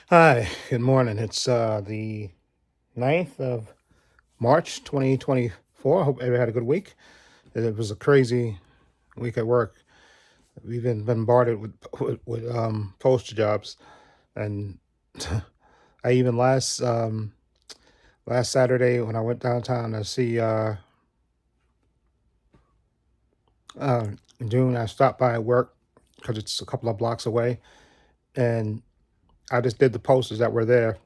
Hi, good morning. It's the 9th of March, 2024. I hope everybody had a good week. It was a crazy week at work. We've been bombarded with poster jobs, and I even last Saturday when I went downtown to see uh, June, I stopped by at work because it's a couple of blocks away, and I just did the posters that were there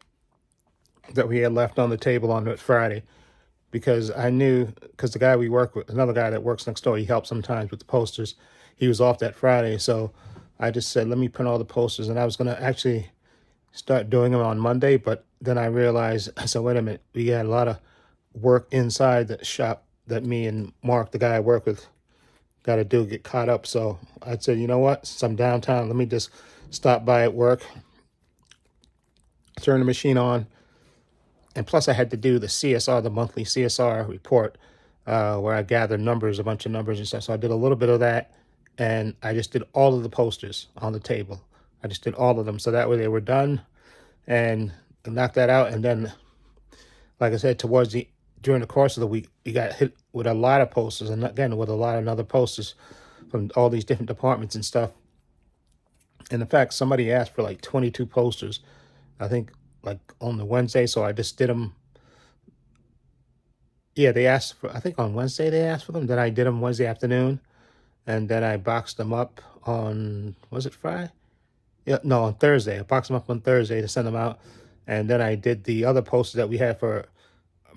that we had left on the table on that Friday. Because I knew, because the guy we work with, another guy that works next door, he helps sometimes with the posters. He was off that Friday, so I just said, let me print all the posters, and I was going to actually start doing them on Monday, but then I realized, I said, wait a minute, we had a lot of work inside the shop that me and Mark, the guy I work with, got to do, get caught up. So I said, you know what, since I'm downtown, let me just stop by at work, turn the machine on, and plus I had to do the CSR, the monthly CSR report, where I gather numbers, a bunch of numbers and stuff. So I did a little bit of that, and I just did all of the posters on the table. I just did all of them, so that way they were done, and knocked that out. And then, like I said, during the course of the week, we got hit with a lot of posters, and again with a lot of other posters from all these different departments and stuff. And in fact, somebody asked for like 22 posters, I think, like on the Wednesday. So I just did them. Yeah, they asked for, I think on Wednesday they asked for them. Then I did them Wednesday afternoon, and then I boxed them up on, was it Friday? Yeah, no, on Thursday. I boxed them up on Thursday to send them out. And then I did the other posters that we had for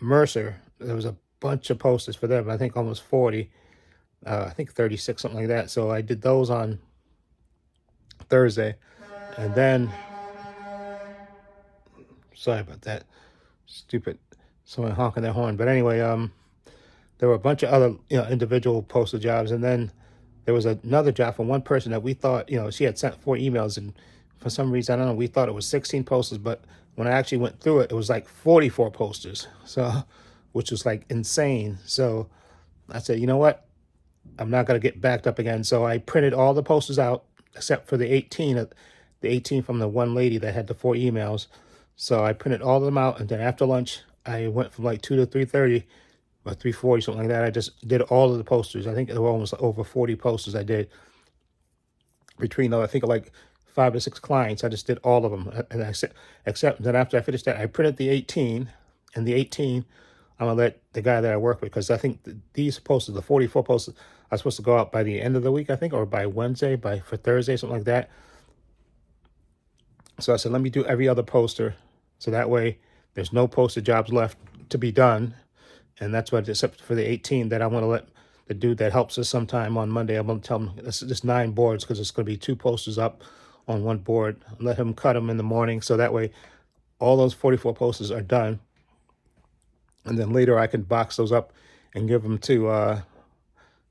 Mercer. There was a bunch of posters for them, I think almost 40, I think 36, something like that. So I did those on Thursday. And then, sorry about that, stupid, someone honking their horn. But anyway, there were a bunch of other, individual postal jobs, and then there was another job from one person that we thought, she had sent 4 emails, and for some reason, I don't know, we thought it was 16 posters, but when I actually went through it, it was like 44 posters. So, which was like insane. So I said, you know what? I'm not gonna get backed up again. So I printed all the posters out except for the 18 from the one lady that had the 4 emails. So I printed all of them out, and then after lunch, I went from like 2 to 3:30 or 3:40, something like that. I just did all of the posters. I think there were almost over 40 posters I did between, I think, like 5 or 6 clients. I just did all of them, and I said, except then after I finished that, I printed the 18, and the 18, I'm gonna let the guy that I work with, because I think these posters, the 44 posters, are supposed to go out by the end of the week, I think, or by Wednesday, for Thursday, something like that. So I said, let me do every other poster, so that way there's no poster jobs left to be done. And that's what, except for the 18 that I want to let the dude that helps us sometime on Monday, I'm going to tell him it's just 9 boards, because it's going to be 2 posters up on one board. Let him cut them in the morning, so that way all those 44 posters are done. And then later I can box those up and give them to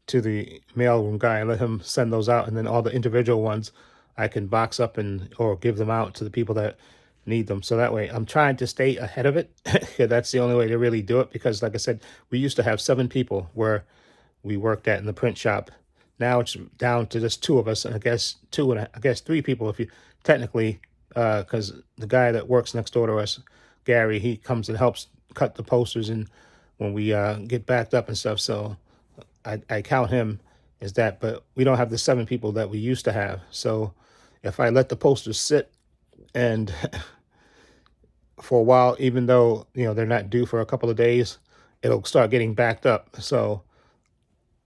the mailroom guy and let him send those out. And then all the individual ones I can box up and or give them out to the people that need them. So that way I'm trying to stay ahead of it. That's the only way to really do it, because like I said, we used to have 7 people where we worked at in the print shop. Now it's down to just 2 of us, and I guess 3 people if you technically, because the guy that works next door to us, Gary, he comes and helps cut the posters and when we get backed up and stuff. So I count him as that, but we don't have the 7 people that we used to have. So if I let the posters sit and for a while, even though they're not due for a couple of days, it'll start getting backed up. So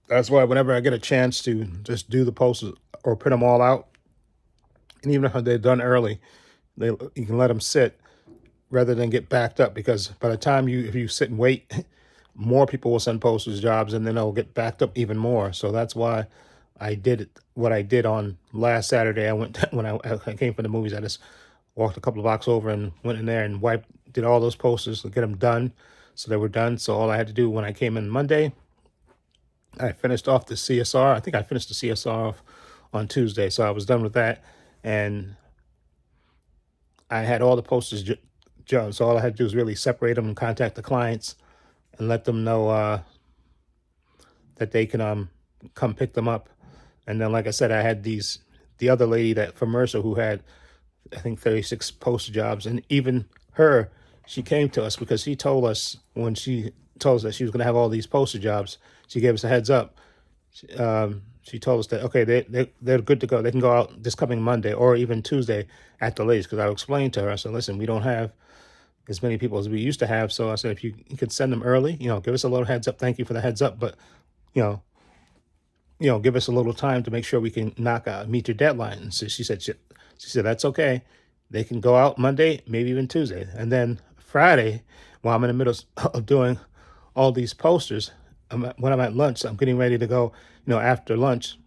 that's why whenever I get a chance to just do the posters or print them all out, and even if they're done early, you can let them sit rather than get backed up, because by the time if you sit and wait, more people will send posters jobs, and then they'll get backed up even more. So that's why I did what I did on last Saturday. I went when I came from the movies. I just walked a couple of blocks over and went in there and did all those posters to get them done. So they were done. So all I had to do when I came in Monday, I finished off the CSR. I think I finished the CSR off on Tuesday. So I was done with that. And I had all the posters done. So all I had to do was really separate them and contact the clients and let them know that they can come pick them up. And then, like I said, I had the other lady that from Mercer who had I think 36 poster jobs. And even her, she came to us because she told us when she told us that she was going to have all these poster jobs, she gave us a heads up. She told us that, okay, they're good to go. They can go out this coming Monday or even Tuesday at the latest. Because I explained to her, I said, listen, we don't have as many people as we used to have. So I said, if you could send them early, give us a little heads up. Thank you for the heads up. But, you know, give us a little time to make sure we can meet your deadline. And so she said, that's okay. They can go out Monday, maybe even Tuesday. And then Friday, while I'm in the middle of doing all these posters, when I'm at lunch, I'm getting ready to go, after lunch,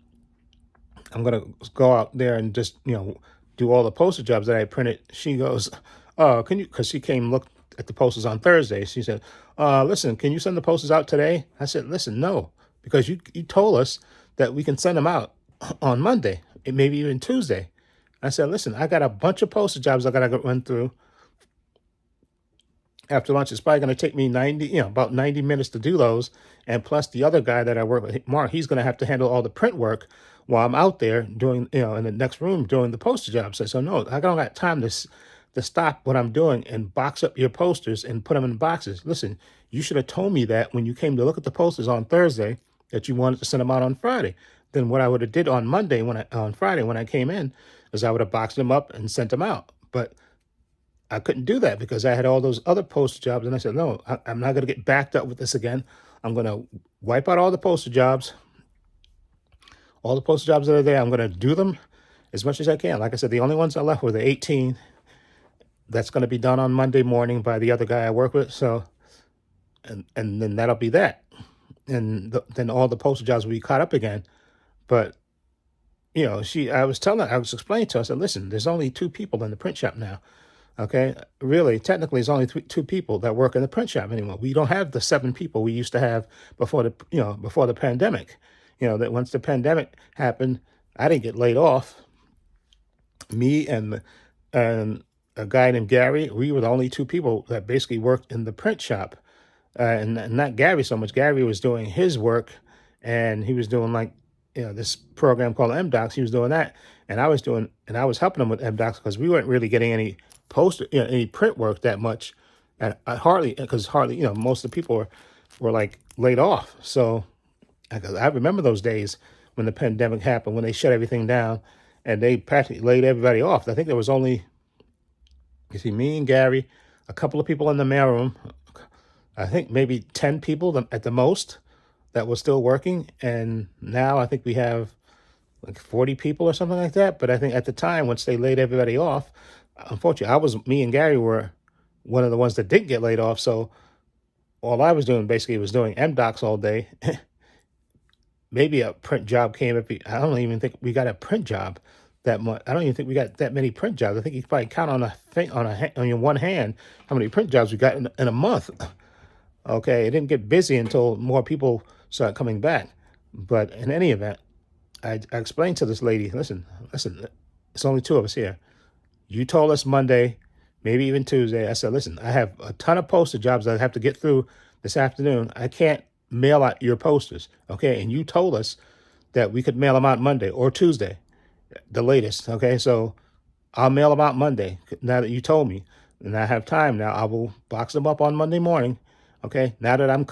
I'm going to go out there and just, do all the poster jobs that I printed. She goes, oh, can you, because she came look at the posters on Thursday. She said, listen, can you send the posters out today? I said, listen, no, because you told us that we can send them out on Monday, maybe even Tuesday. I said, listen, I got a bunch of poster jobs I got to run through after lunch. It's probably going to take me about 90 minutes to do those. And plus the other guy that I work with, Mark, he's going to have to handle all the print work while I'm out there doing, in the next room doing the poster jobs. I said, no, I don't got time to stop what I'm doing and box up your posters and put them in boxes. Listen, you should have told me that when you came to look at the posters on Thursday that you wanted to send them out on Friday. Then what I would have did on Friday when I came in is I would have boxed them up and sent them out. But I couldn't do that because I had all those other poster jobs. And I said, no, I'm not going to get backed up with this again. I'm going to wipe out all the poster jobs that are there. I'm going to do them as much as I can. Like I said, the only ones I left were the 18. That's going to be done on Monday morning by the other guy I work with. So, and then that'll be that. And then all the poster jobs will be caught up again. But, I was explaining to her, I said, listen, there's only 2 people in the print shop now. Okay, really, technically, it's only 2 people that work in the print shop anymore. We don't have the 7 people we used to have before the pandemic. That once the pandemic happened, I didn't get laid off. Me and a guy named Gary, we were the only 2 people that basically worked in the print shop. And not Gary so much. Gary was doing his work, and he was doing this program called MDocs. He was doing that, and I was helping him with MDocs because we weren't really getting any any print work that much, and hardly, most of the people were like laid off. So I remember those days when the pandemic happened, when they shut everything down, and they practically laid everybody off. I think there was only, me and Gary, a couple of people in the mailroom. I think maybe 10 people at the most that were still working. And now I think we have like 40 people or something like that. But I think at the time, once they laid everybody off, unfortunately, me and Gary were one of the ones that didn't get laid off. So all I was doing basically was doing MDocs all day. Maybe a print job came up. I don't even think we got a print job that much. I don't even think we got that many print jobs. I think you can probably count on your one hand how many print jobs we got in a month. Okay, it didn't get busy until more people started coming back. But in any event, I explained to this lady, listen, it's only 2 of us here. You told us Monday, maybe even Tuesday. I said, listen, I have a ton of poster jobs that I have to get through this afternoon. I can't mail out your posters, okay? And you told us that we could mail them out Monday or Tuesday, the latest, okay? So I'll mail them out Monday now that you told me. And I have time now. I will box them up on Monday morning. Okay, now that I'm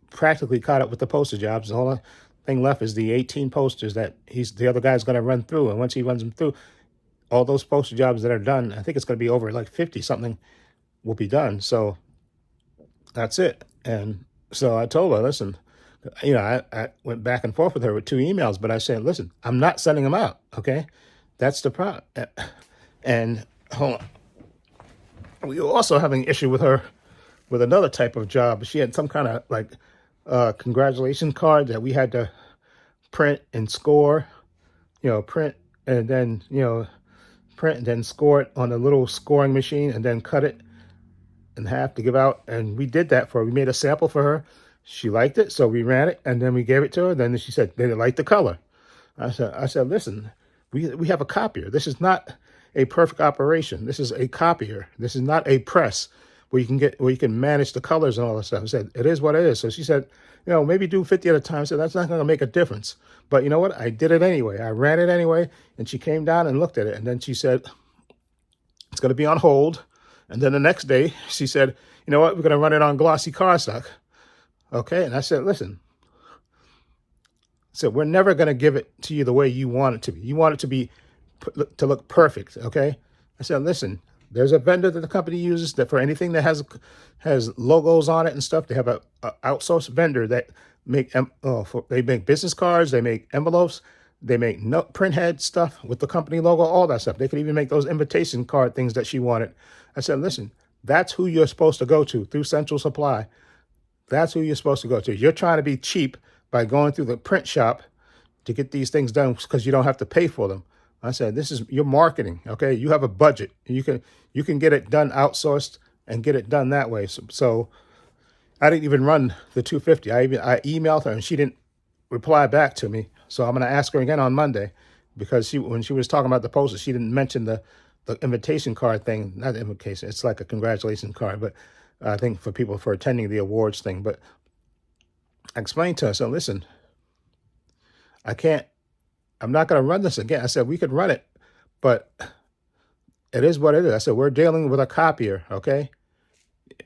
practically caught up with the poster jobs, the whole thing left is the 18 posters that the other guy's going to run through. And once he runs them through, all those poster jobs that are done, I think it's going to be over like 50 something will be done. So that's it. And so I told her, listen, I went back and forth with her with 2 emails, but I said, listen, I'm not sending them out. Okay, that's the problem. And hold on. We were also having an issue with her with another type of job. She had some kind of congratulation card that we had to print and score, print and then score it on a little scoring machine and then cut it in half to give out. And we did that we made a sample for her. She liked it, so we ran it and then we gave it to her. Then she said they didn't like the color. I said, listen, we have a copier. This is not a perfect operation. This is a copier. This is not a press where you can manage the colors and all that stuff. I said, it is what it is. So she said, maybe do 50 at a time. I said, that's not going to make a difference. But you know what? I did it anyway. I ran it anyway. And she came down and looked at it. And then she said, It's going to be on hold. And then the next day, she said, you know what? We're going to run it on glossy cardstock. Okay. And I said, listen, we're never going to give it to you the way you want it to be. You want it to be to look perfect. Okay. I said, listen, there's a vendor that the company uses that for anything that has logos on it and stuff. They have a outsourced vendor that they make business cards, they make envelopes, they make print head stuff with the company logo, all that stuff. They could even make those invitation card things that she wanted. I said, listen, that's who you're supposed to go to through Central Supply. That's who you're supposed to go to. You're trying to be cheap by going through the print shop to get these things done because you don't have to pay for them. I said, this is your marketing. Okay. You have a budget. You can get it done outsourced and get it done that way. So I didn't even run the 250. I emailed her and she didn't reply back to me. So I'm going to ask her again on Monday because when she was talking about the poster, she didn't mention the invitation card thing. Not the invitation. It's like a congratulations card, but I think for people for attending the awards thing. But I explained to her, so listen, I'm not going to run this again. I said, we could run it, but it is what it is. I said, we're dealing with a copier. Okay.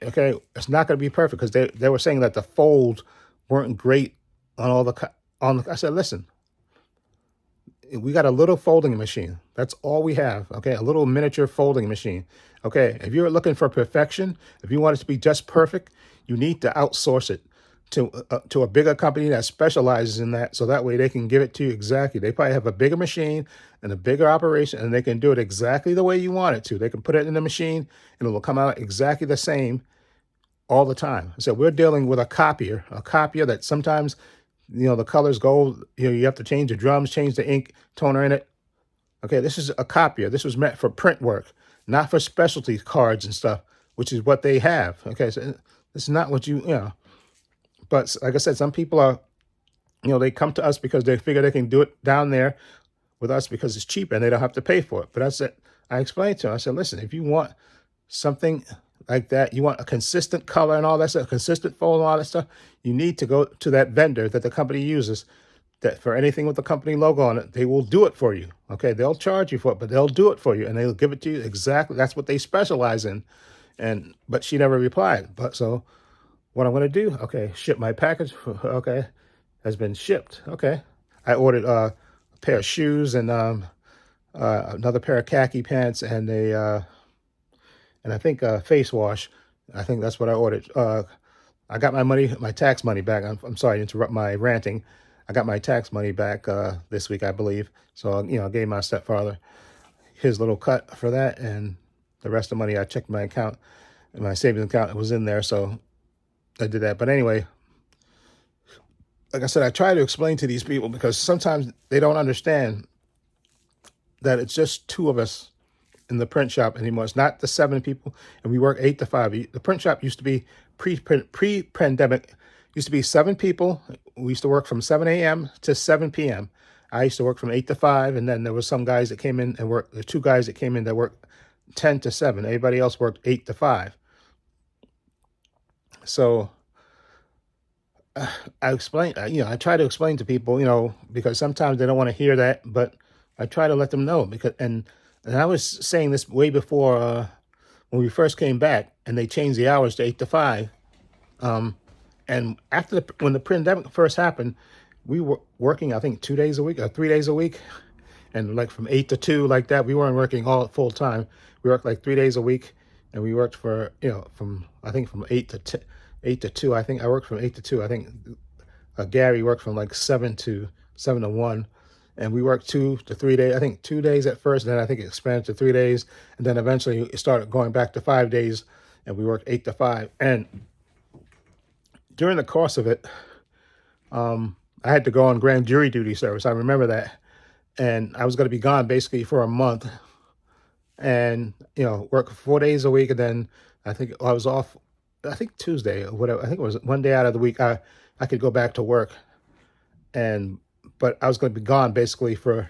Okay. It's not going to be perfect because they were saying that the folds weren't great on I said, listen, we got a little folding machine. That's all we have. Okay. A little miniature folding machine. Okay. If you're looking for perfection, if you want it to be just perfect, you need to outsource it to a bigger company that specializes in that. So that way they can give it to you exactly. They probably have a bigger machine and a bigger operation and they can do it exactly the way you want it to. They can put it in the machine and it will come out exactly the same all the time. So we're dealing with a copier that sometimes, the colors go, you have to change the drums, change the ink toner in it. Okay, this is a copier. This was meant for print work, not for specialty cards and stuff, which is what they have. Okay, so this is not what but like I said, some people are, they come to us because they figure they can do it down there with us because it's cheap and they don't have to pay for it. But I explained to them, I said, listen, if you want something like that, you want a consistent color and all that stuff, consistent fold and all that stuff, you need to go to that vendor that the company uses that for anything with the company logo on it, they will do it for you. Okay, they'll charge you for it, but they'll do it for you and they'll give it to you exactly. That's what they specialize in. But she never replied. But so what I'm going to do, okay, ship my package, okay, has been shipped. Okay, I ordered a pair of shoes and another pair of khaki pants and I think a face wash. I think that's what I ordered. I got my tax money back. I'm sorry to interrupt my ranting. I got my tax money back this week, I believe. So, I gave my stepfather his little cut for that. And the rest of the money, I checked my account, my savings account. It was in there. So I did that. But anyway, like I said, I try to explain to these people because sometimes they don't understand that it's just two of us in the print shop anymore. It's not the 7 people, and we work 8 to 5. The print shop used to be pre-pandemic, used to be 7 people. We used to work from 7 a.m. to 7 p.m. I used to work from 8 to 5, and then there was some guys that came in and worked, the 2 guys that came in that worked 10 to 7. Everybody else worked 8 to 5. So I try to explain to people, because sometimes they don't want to hear that, but I try to let them know and I was saying this way before when we first came back and they changed the hours to 8 to 5. And when the pandemic first happened, we were working, I think 2 days a week or 3 days a week. And like from 8 to 2 like that, we weren't working all full time. We worked like 3 days a week and we worked for, from 8 to 2. I think I worked from 8 to 2. I think Gary worked from like 7 to 1. And we worked 2 to 3 days. I think 2 days at first, and then I think it expanded to 3 days. And then eventually it started going back to 5 days, and we worked 8 to 5. And during the course of it, I had to go on grand jury duty service. I remember that. And I was going to be gone basically for a month and, work 4 days a week. And then I think I was off, I think Tuesday or whatever. I think it was one day out of the week. I could go back to work. But I was going to be gone basically for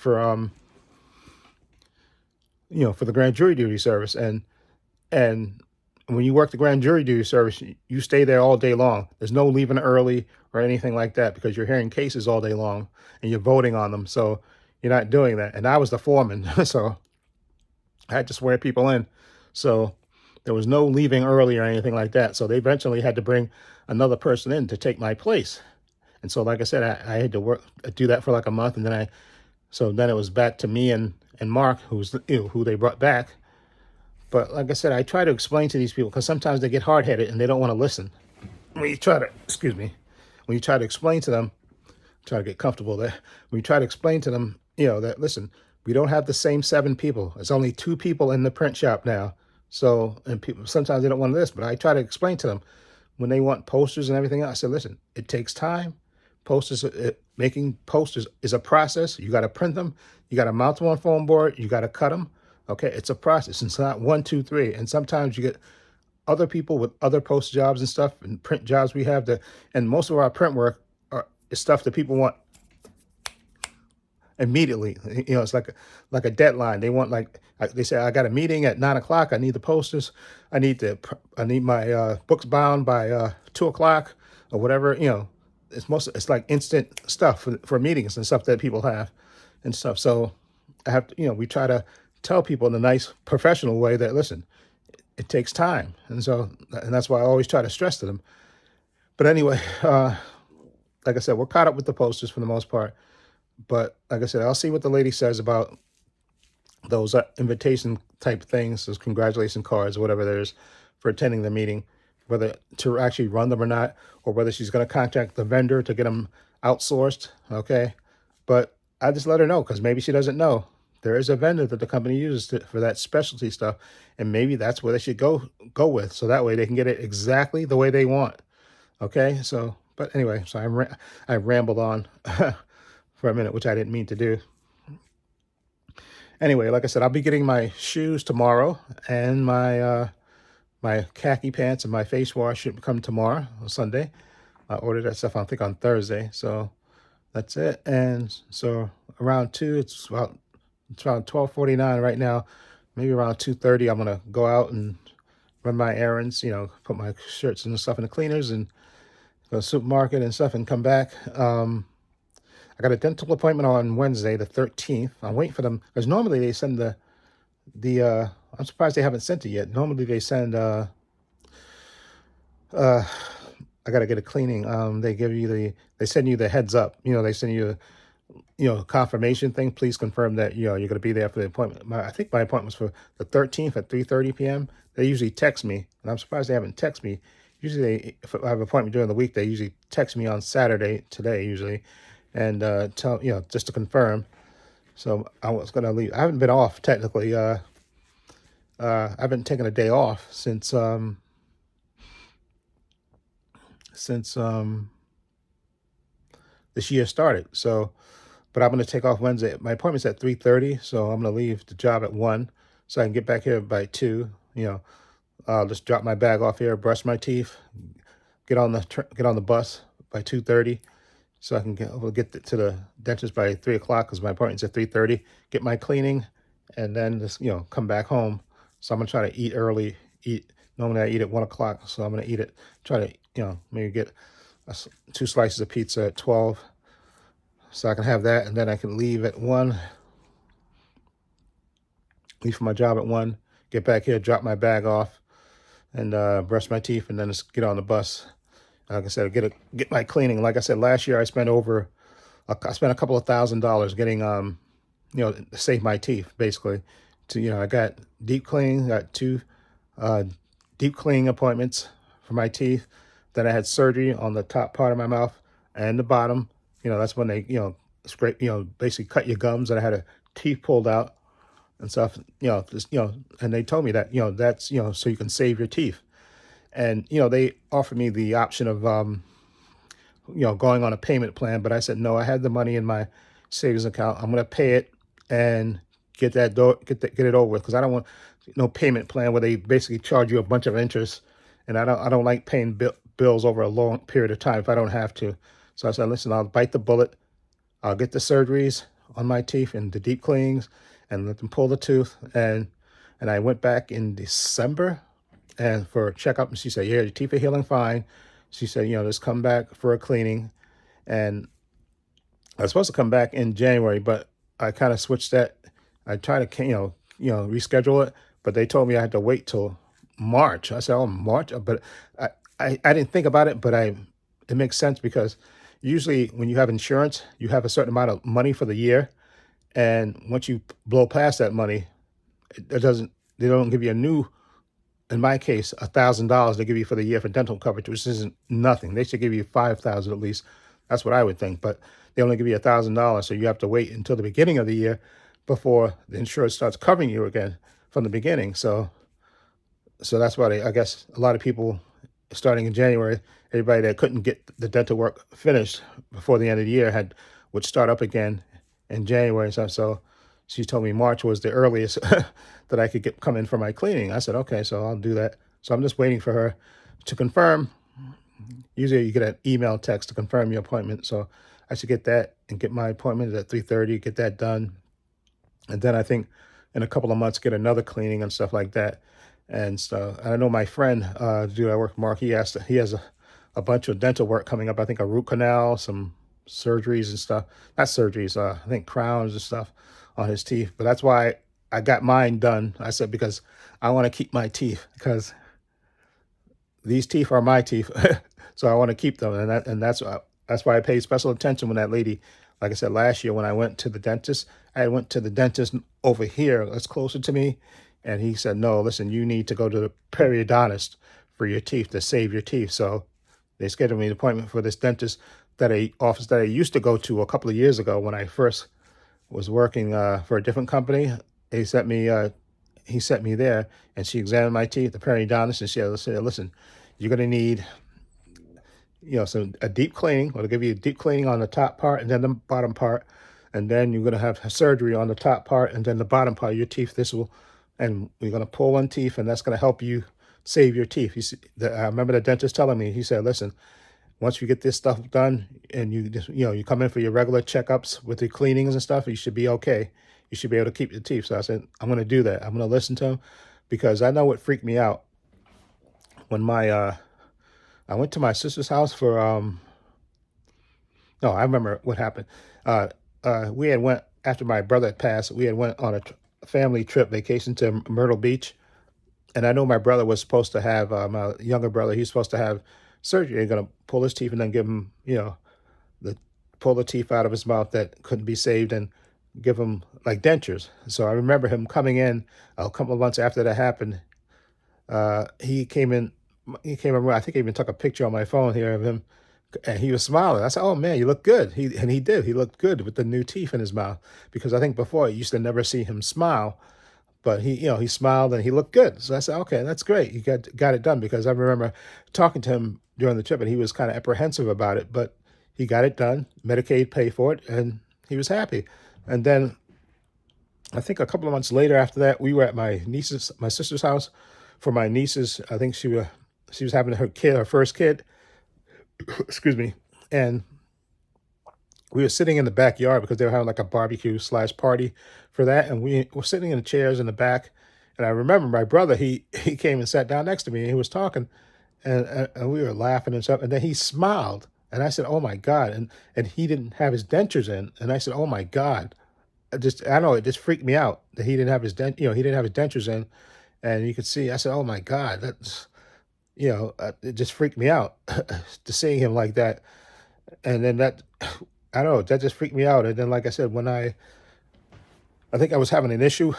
the grand jury duty service. And when you work the grand jury duty service, you stay there all day long. There's no leaving early or anything like that because you're hearing cases all day long and you're voting on them. So you're not doing that. And I was the foreman. So I had to swear people in. So there was no leaving early or anything like that. So they eventually had to bring another person in to take my place. And so, like I said, I had to do that for like a month. And then it was back to me and Mark, who they brought back. But like I said, I try to explain to these people because sometimes they get hard headed and they don't want to listen. When you try to, excuse me, when you try to explain to them, try to get comfortable there. When you try to explain to them, that listen, we don't have the same 7 people. It's only 2 people in the print shop now. So, and people sometimes they don't want this, but I try to explain to them when they want posters and everything else. I said, listen, it takes time. Making posters is a process. You got to print them. You got to mount them on foam board. You got to cut them. Okay, it's a process. It's not 1, 2, 3. And sometimes you get other people with other post jobs and stuff and print jobs we have and most of our print work is stuff that people want immediately. It's like a deadline. They want they say, I got a meeting at 9 o'clock. I need the posters. I need my books bound by 2 o'clock or whatever. It's like instant stuff for meetings and stuff that people have and stuff. So I have to, we try to tell people in a nice professional way that, listen, it takes time. And that's why I always try to stress to them. But anyway, like I said, we're caught up with the posters for the most part. But like I said, I'll see what the lady says about those invitation type things, those congratulation cards or whatever there is for attending the meeting, whether to actually run them or not, or whether she's going to contact the vendor to get them outsourced. Okay. But I just let her know because maybe she doesn't know. There is a vendor that the company uses for that specialty stuff. And maybe that's where they should go with. So that way they can get it exactly the way they want. Okay. So, but anyway, so I rambled on for a minute, which I didn't mean to do. Anyway, like I said, I'll be getting my shoes tomorrow, and my khaki pants and my face wash should come tomorrow, on Sunday. I ordered that stuff, I think, on Thursday. So that's it. And so around 2, it's around 12:49 right now. Maybe around 2:30, I'm gonna go out and run my errands. Put my shirts and stuff in the cleaners and go to the supermarket and stuff, and come back. I got a dental appointment on Wednesday, the 13th. I'm waiting for them because normally they send I'm surprised they haven't sent it yet. Normally they send I got to get a cleaning. They send you the heads up. They send you confirmation thing. Please confirm that you're going to be there for the appointment. I think my appointment was for the 13th at 3:30 p.m. They usually text me, and I'm surprised they haven't texted me. Usually, if I have an appointment during the week, they usually text me on Saturday, today usually, and tell just to confirm. So I was gonna leave. I haven't been off technically. I haven't taken a day off since this year started. So, but I'm gonna take off Wednesday. My appointment's at 3:30, so I'm gonna leave the job at 1, so I can get back here by 2. Just drop my bag off here, brush my teeth, get on the bus by 2:30. So I can get to the dentist by 3 o'clock because my appointment's at 3:30. Get my cleaning, and then just come back home. So I'm gonna try to eat early. Normally I eat at 1 o'clock, so I'm gonna eat it. Try to maybe get 2 slices of pizza at 12, so I can have that, and then I can leave at 1. Leave for my job at 1. Get back here, drop my bag off, and brush my teeth, and then just get on the bus. Like I said, get my cleaning. Like I said, last year I spent a couple of $1,000 getting to save my teeth, basically. I got deep cleaning, got 2 deep cleaning appointments for my teeth. Then I had surgery on the top part of my mouth and the bottom. That's when they scrape, basically cut your gums, and I had a teeth pulled out and stuff. And they told me that that's so you can save your teeth. And, they offered me the option of, going on a payment plan. But I said, no, I had the money in my savings account. I'm going to pay it and get it over with. Because I don't want no payment plan where they basically charge you a bunch of interest. And I don't like paying bills over a long period of time if I don't have to. So I said, listen, I'll bite the bullet. I'll get the surgeries on my teeth and the deep cleanings and let them pull the tooth. And I went back in December and for a checkup, and she said, yeah, your teeth are healing fine. She said, just come back for a cleaning. And I was supposed to come back in January, but I kind of switched that. I tried to, reschedule it. But they told me I had to wait till March. I said, oh, March. But I didn't think about it, but it makes sense because usually when you have insurance, you have a certain amount of money for the year. And once you blow past that money, it doesn't, they don't give you a new, in my case, $1,000 they give you for the year for dental coverage, which isn't nothing. They should give you 5,000 at least. That's what I would think. But they only give you $1,000, so you have to wait until the beginning of the year before the insurance starts covering you again from the beginning. So that's why I guess a lot of people starting in January, everybody that couldn't get the dental work finished before the end of the year would start up again in January and stuff. So she told me March was the earliest that I could come in for my cleaning. I said, okay, so I'll do that. So I'm just waiting for her to confirm. Usually you get an email text to confirm your appointment. So I should get that and get my appointment at 3:30, get that done. And then I think in a couple of months, get another cleaning and stuff like that. And so I know my friend, the dude I work with, Mark, he has a bunch of dental work coming up. I think a root canal, some surgeries and stuff. Not surgeries, I think crowns and stuff on his teeth. But that's why I got mine done. I said, because I want to keep my teeth, because these teeth are my teeth. So I want to keep them. And that's why I paid special attention when that lady, like I said, last year when I went to the dentist, I went to the dentist over here, that's closer to me. And he said, no, listen, you need to go to the periodontist for your teeth, to save your teeth. So they scheduled me an appointment for this dentist office that I used to go to a couple of years ago when I first was working for a different company. He sent me there, and she examined my teeth, the periodontist, and she said, listen, you're going to need a deep cleaning. We'll give you a deep cleaning on the top part and then the bottom part. And then you're going to have surgery on the top part and then the bottom part of your teeth. And we're going to pull one teeth, and that's going to help you save your teeth. I remember the dentist telling me, he said, listen, once you get this stuff done and you come in for your regular checkups with the cleanings and stuff, you should be okay. You should be able to keep your teeth. So I said, I'm going to do that. I'm going to listen to him, because I know what freaked me out when I went to my sister's house for, no, I remember what happened. We had went, after my brother had passed, we had went on a family trip vacation to Myrtle Beach. And I know my brother was supposed to have, my younger brother, he's supposed to have surgery. They're going to pull his teeth and then give him, pull the teeth out of his mouth that couldn't be saved and give him like dentures. So I remember him coming in a couple of months after that happened. He came in, I think I even took a picture on my phone here of him, and he was smiling. I said, oh man, you look good. He did. He looked good with the new teeth in his mouth, because I think before I used to never see him smile, but he smiled and he looked good. So I said, okay, that's great. You got it done, because I remember talking to him during the trip and he was kind of apprehensive about it, but he got it done. Medicaid paid for it and he was happy. And then I think a couple of months later after that, we were at my sister's house for my niece's, I think she was having her first kid. Excuse me. And we were sitting in the backyard because they were having like a barbecue/party for that. And we were sitting in the chairs in the back. And I remember my brother, he came and sat down next to me and he was talking, and we were laughing and stuff. And then he smiled. And I said, oh my God. And he didn't have his dentures in. And I said, oh my God. I don't know, it just freaked me out that he didn't have his he didn't have his dentures in. And you could see, I said, oh my God, that's, it just freaked me out to seeing him like that. And then I don't know, that just freaked me out. And then, like I said, when I think I was having an issue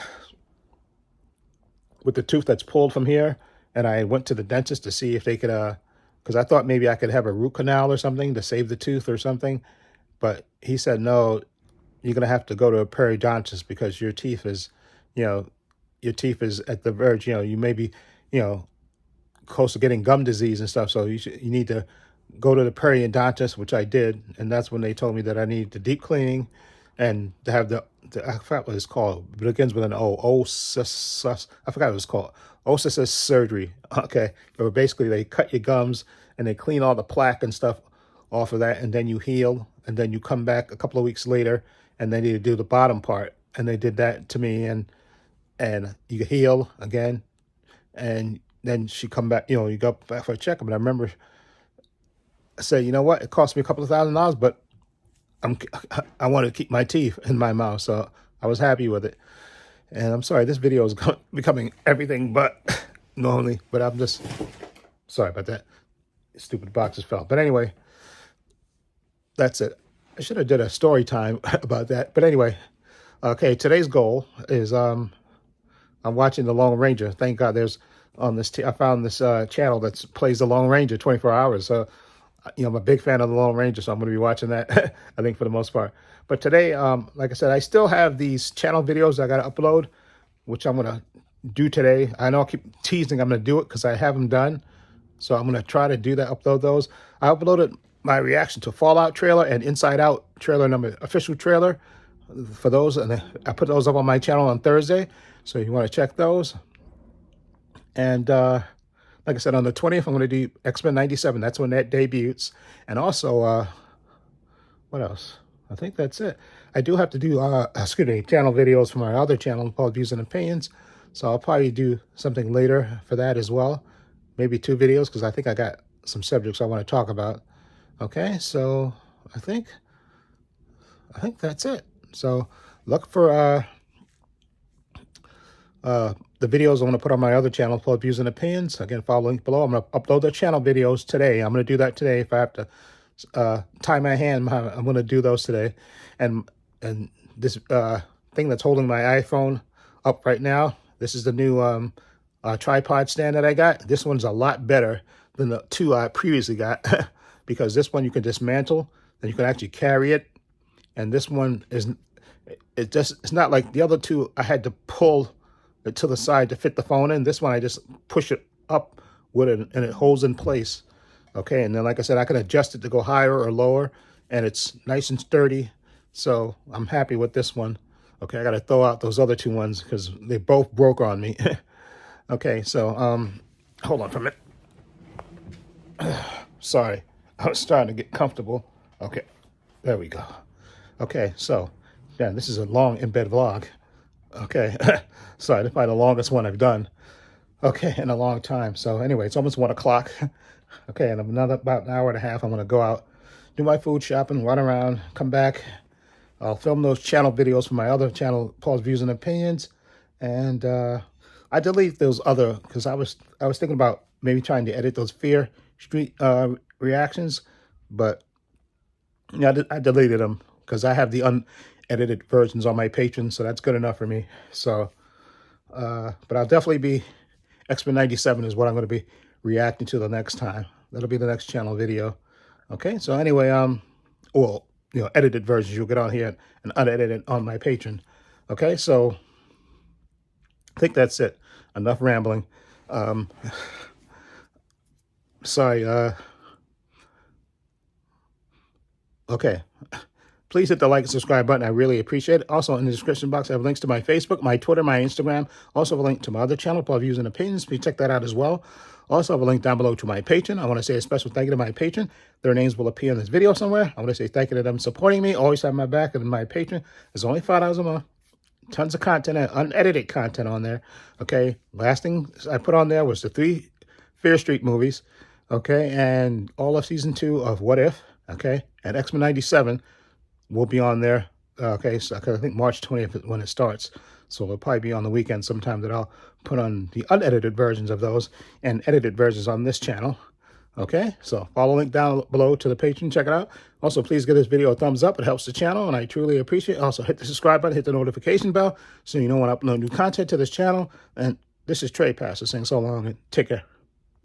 with the tooth that's pulled from here, and I went to the dentist to see if they could, because I thought maybe I could have a root canal or something to save the tooth or something. But he said, no, you're going to have to go to a periodontist, because your teeth is at the verge, you may be, close to getting gum disease and stuff. So you need to go to the periodontist, which I did. And that's when they told me that I need the deep cleaning and to have I forgot what it's called. It begins with an O. I forgot what it's called. Osis surgery. Okay. But basically they cut your gums and they clean all the plaque and stuff off of that. And then you heal. And then you come back a couple of weeks later and they need to do the bottom part. And they did that to me. And you heal again. And then she come back, you go back for a checkup. And I remember I said, you know what? It cost me a couple of $1,000s, but I want to keep my teeth in my mouth. So I was happy with it. And I'm sorry, this video is becoming everything but normally, but I'm just sorry about that. Stupid boxes fell. But anyway, that's it. I should have did a story time about that. But anyway, okay, today's goal is I'm watching The Lone Ranger. Thank God there's on this, I found this channel that plays The Lone Ranger 24 hours. So, I'm a big fan of The Lone Ranger, so I'm going to be watching that, I think, for the most part. But today, like I said, I still have these channel videos I got to upload, which I'm going to do today. I know I keep teasing I'm going to do it because I have them done. So I'm going to try to do that, upload those. I uploaded my reaction to Fallout trailer and Inside Out trailer official trailer for those. And I put those up on my channel on Thursday. So if you want to check those. And like I said, on the 20th, I'm going to do X-Men 97. That's when that debuts. And also, what else? I think that's it. I do have to do, channel videos for my other channel called Views and Opinions. So I'll probably do something later for that as well. Maybe 2 videos, because I think I got some subjects I want to talk about. Okay, so I think that's it. So look for the videos I want to put on my other channel called Views and Opinions. Again, follow the link below. I'm going to upload the channel videos today. I'm going to do that today. If I have to tie my hand, I'm going to do those today. And this thing that's holding my iPhone up right now, this is the new tripod stand that I got. This one's a lot better than the 2 I previously got because this one you can dismantle and you can actually carry it. And this one it's not like the other 2 I had to pull it to the side to fit the phone in. This one I just push it up with it and it holds in place. Okay, and then like I said, I can adjust it to go higher or lower, and it's nice and sturdy. So I'm happy with this one. Okay, I got to throw out those other 2 ones because they both broke on me. Okay, so hold on for a minute. Sorry, I was starting to get comfortable. Okay, there we go. Okay, so yeah, this is a long in-bed vlog. Okay, sorry, this is probably the longest one I've done. Okay, in a long time. So anyway, it's almost 1 o'clock. Okay, and about an hour and a half, I'm going to go out, do my food shopping, run around, come back. I'll film those channel videos for my other channel, Paul's Views and Opinions. And I delete those other, because I was thinking about maybe trying to edit those Fear Street reactions. But yeah, I deleted them because I have the unedited versions on my Patreon, so that's good enough for me. So, but I'll definitely be, X-Men 97 is what I'm going to be reacting to the next time. That'll be the next channel video. Okay, so anyway, well, edited versions you'll get on here and unedited on my Patreon. Okay, so I think that's it. Enough rambling. Sorry. Okay. Please hit the like and subscribe button. I really appreciate it. Also, in the description box, I have links to my Facebook, my Twitter, my Instagram. Also, have a link to my other channel, Paul Views and Opinions. Please check that out as well. Also, have a link down below to my Patreon. I want to say a special thank you to my Patreon. Their names will appear in this video somewhere. I want to say thank you to them supporting me. Always have my back. And my Patreon is only $5 a month. Tons of content, unedited content on there. Okay, last thing I put on there was the 3 Fear Street movies. Okay, and all of season 2 of What If. Okay, and X-Men 97 will be on there. Okay, so I think March 20th is when it starts. So it'll probably be on the weekend sometime that I'll put on the unedited versions of those and edited versions on this channel. Okay, so follow the link down below to the Patreon. Check it out. Also, please give this video a thumbs up. It helps the channel, and I truly appreciate it. Also, hit the subscribe button, hit the notification bell so you know when I upload new content to this channel. And this is Trepacer saying so long and take care.